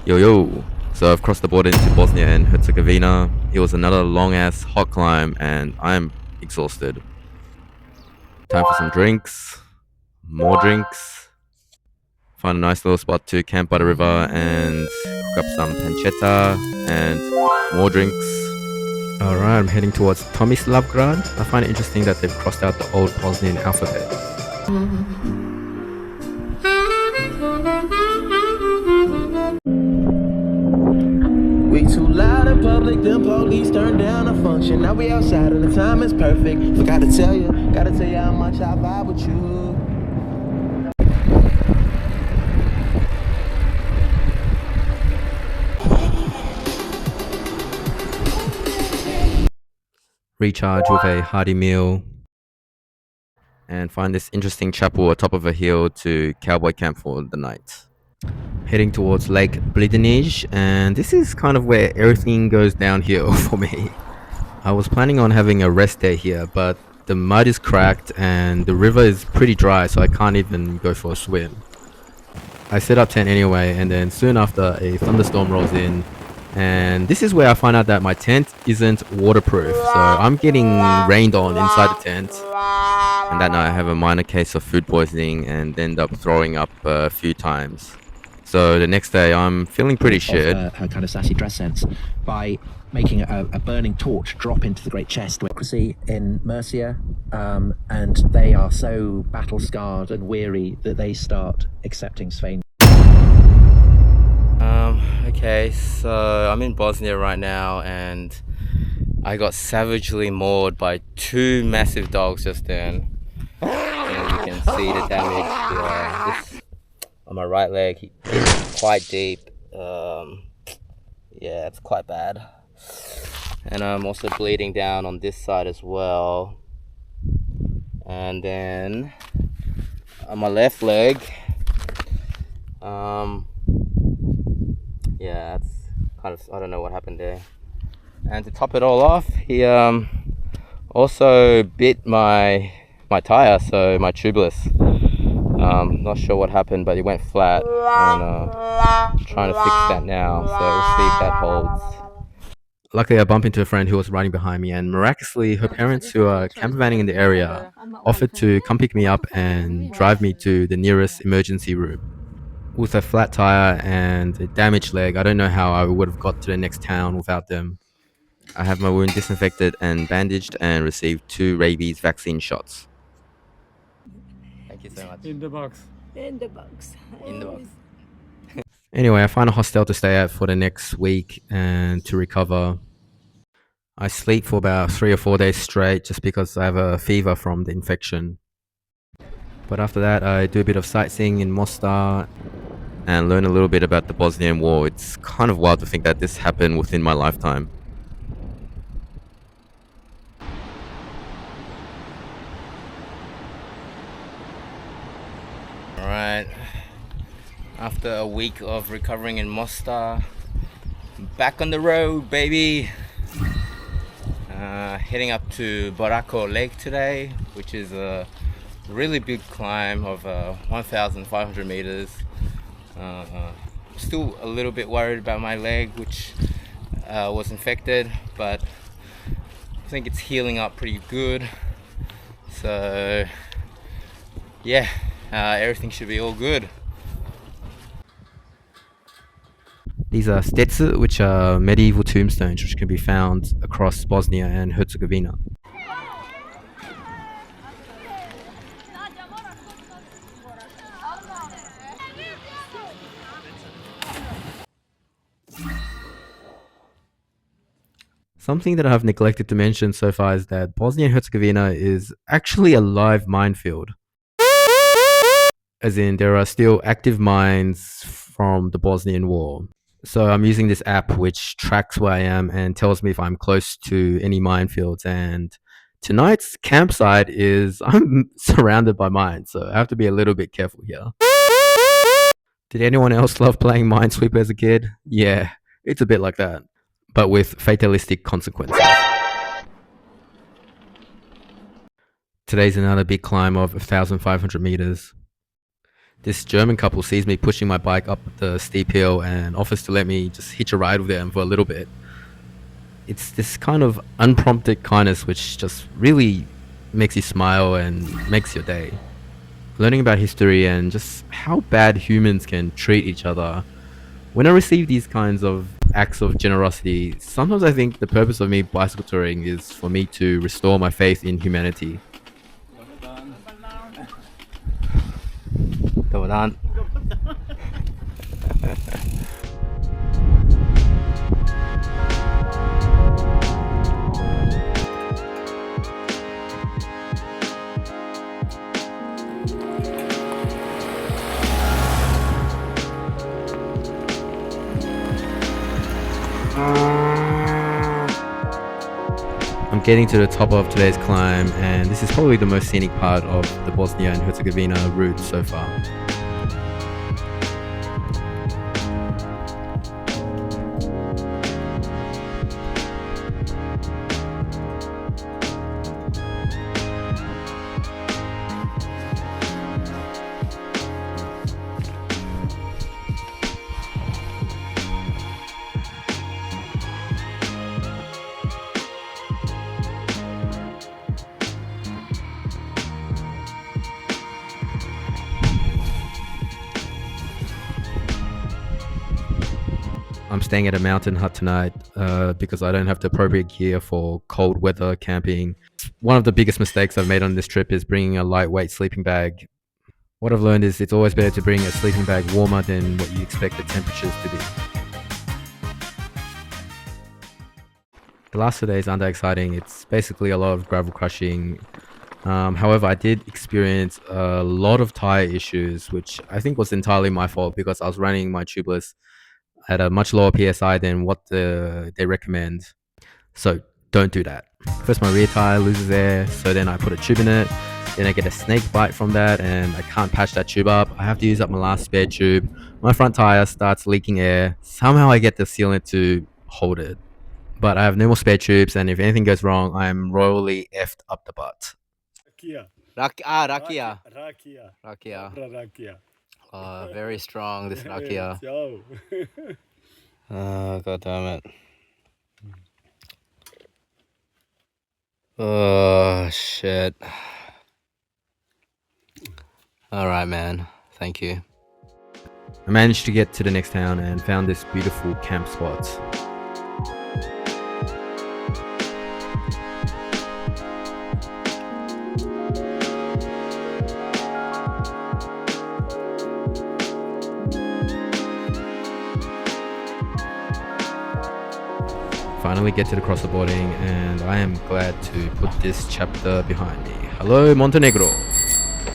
Yo yo. So I've crossed the border into Bosnia and Herzegovina. It was another long ass hot climb and I'm exhausted. Time for some drinks, more drinks. Find a nice little spot to camp by the river and cook up some pancetta and more drinks. Alright, I'm heading towards Tomislavgrad. I find it interesting that they've crossed out the old Bosnian alphabet. We too loud in public, them police turned down a function. Now we outside and the time is perfect. Forgot to tell you, gotta tell you how much I vibe with you. Recharge with a hearty meal and find this interesting chapel atop of a hill to cowboy camp for the night. Heading towards Lake Blidenij, and this is kind of where everything goes downhill for me. I was planning on having a rest day here, but the mud is cracked and the river is pretty dry, so I can't even go for a swim. I set up tent anyway, and then soon after a thunderstorm rolls in, and this is where I find out that my tent isn't waterproof, so I'm getting rained on inside the tent. And that night I have a minor case of food poisoning and end up throwing up a few times. So the next day I'm feeling pretty shit. Her kind of sassy dress sense by making a burning torch drop into the great chest. Democracy in Mercia, and they are so battle scarred and weary that they start accepting Spain. Okay, so I'm in Bosnia right now and I got savagely mauled by two massive dogs just then. And you can see the damage here. This, on my right leg, it's quite deep. Yeah, it's quite bad. And I'm also bleeding down on this side as well. And then on my left leg, yeah, it's kind of, I don't know what happened there. And to top it all off, he also bit my tire, so my tubeless. Not sure what happened, but it went flat, and I'm trying to fix that now, so we'll see if that holds. Luckily I bumped into a friend who was riding behind me, and miraculously her parents, who are campervanning in the area, offered to come pick me up and drive me to the nearest emergency room. With a flat tire and a damaged leg, I don't know how I would have got to the next town without them. I have my wound disinfected and bandaged and received 2 rabies vaccine shots. Thank you so much. In the box. In the box. In the box. Anyway, I find a hostel to stay at for the next week and to recover. I sleep for about 3 or 4 days straight just because I have a fever from the infection. But after that, I do a bit of sightseeing in Mostar and learn a little bit about the Bosnian War. It's kind of wild to think that this happened within my lifetime. Alright, after a week of recovering in Mostar, back on the road, baby! Heading up to Barako Lake today, which is a really big climb of 1,500 meters. Still a little bit worried about my leg, which was infected, but I think it's healing up pretty good. So yeah, everything should be all good. These are stetse, which are medieval tombstones which can be found across Bosnia and Herzegovina. Something that I've neglected to mention so far is that Bosnia and Herzegovina is actually a live minefield. As in, there are still active mines from the Bosnian War. So I'm using this app which tracks where I am and tells me if I'm close to any minefields. And tonight's campsite is, I'm surrounded by mines, so I have to be a little bit careful here. Did anyone else love playing Minesweeper as a kid? Yeah, it's a bit like that, but with fatalistic consequences. Today's another big climb of 1,500 meters. This German couple sees me pushing my bike up the steep hill and offers to let me just hitch a ride with them for a little bit. It's this kind of unprompted kindness which just really makes you smile and makes your day. Learning about history and just how bad humans can treat each other. When I receive these kinds of acts of generosity, sometimes I think the purpose of me bicycle touring is for me to restore my faith in humanity. Dobar. I'm getting to the top of today's climb, and this is probably the most scenic part of the Bosnia and Herzegovina route so far. I'm staying at a mountain hut tonight because I don't have the appropriate gear for cold weather camping. One of the biggest mistakes I've made on this trip is bringing a lightweight sleeping bag. What I've learned is it's always better to bring a sleeping bag warmer than what you expect the temperatures to be. The last 2 days aren't that exciting. It's basically a lot of gravel crushing. However, I did experience a lot of tire issues, which I think was entirely my fault because I was running my tubeless at a much lower PSI than what they recommend. So don't do that. First, my rear tire loses air, so then I put a tube in it. Then I get a snake bite from that, and I can't patch that tube up. I have to use up my last spare tube. My front tire starts leaking air. Somehow I get the sealant to hold it. But I have no more spare tubes, and if anything goes wrong, I'm royally effed up the butt. Rakia. Rakia. Rakia. Very strong, this Rakia. Ciao. Oh, god damn it. Oh, shit. Alright, man. Thank you. I managed to get to the next town and found this beautiful camp spot. Finally get to the crossboarding, and I am glad to put this chapter behind me. Hello, Montenegro!